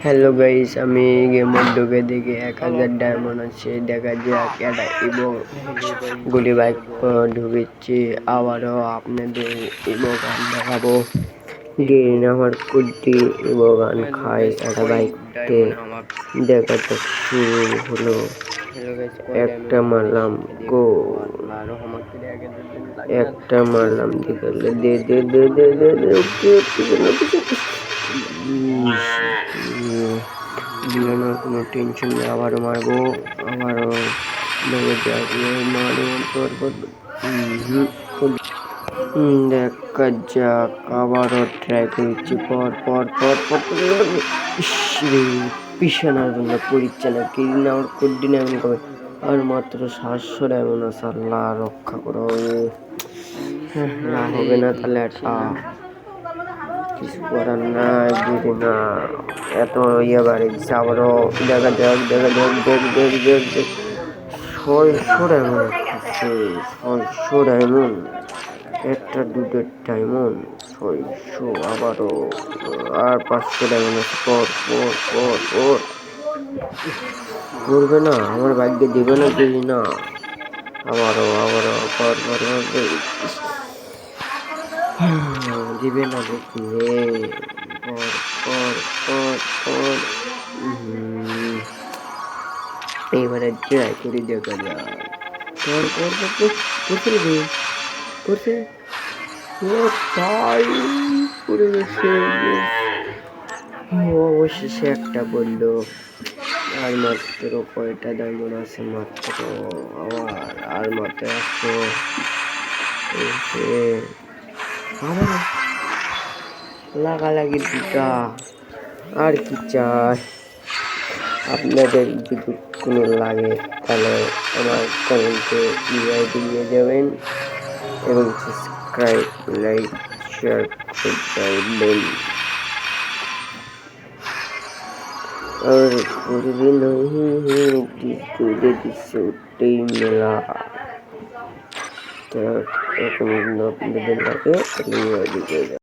Hello guys, আমি গেমের ঢুকে দেখি 1000 ডায়মন্ড আছে। দেখা যাক এটা ইবো গুলি বাইক ঢুকেছি। আবারও আপনাদের ইবো গান দেখাবো। দিন আমার কুটি ইবো গান খাই একটা বাইকতে। দেখা যাক শুরু হলো। একটা মারলাম গো, একটা মারলাম দিকে দে দে দে দে দে দে ওকে দিলে না, কোনো টেনশন নেই। আবারও মারবো, আবারও দেখা যাক মারো তারপর দেখা যাক। আবারও ট্রাই করছি, পর পর পর পর পিছানোর জন্য পড়িচ্ছে না কি না ওর কুড্ডিন এমন করে। আর মাত্র 700 ডায়মন্ড আছে। আল্লাহ রক্ষা করো, না হবে না তাহলে এটা কিছু করার নাই। বুঝি না এত ইয়ে বাড়ি দিচ্ছে। আবারও দেখা যাক দেখা যাক দেখ দেখ দেখ দেখ 600 ডায়মন্ড আছে। 600 ডায়মন্ড, একটা দুটো ডায়মন্ড 600। আবারও আর 500 ডায়মন্ড আছে। পর পর পর পর করবে না, আমার ভাগ্যে দেবে না বুঝি না। আবারও আবারও পর পর দিবে না দেখি রে। পর পর পর পর এবারে ট্রাই করি, দেখা যাক। পর পর পর করছে রে, করছে ও তাই পড়ে গেছে। অবশেষে একটা বললো। আর মাত্র কয়টা ডায়মন্ড আছে, মাত্র আর মাত্র 100। আবার লাগালাগি দুটা। আর কি চাই? আপনাদের যদি কোনো লাগে তাহলে আমার কমেন্টে দিয়ে যাবেন এবং সাবস্ক্রাইব লাইক শেয়ার করবেন। और पूरी नहीं तुझे छुट्टी मिला तो एक मिनट दे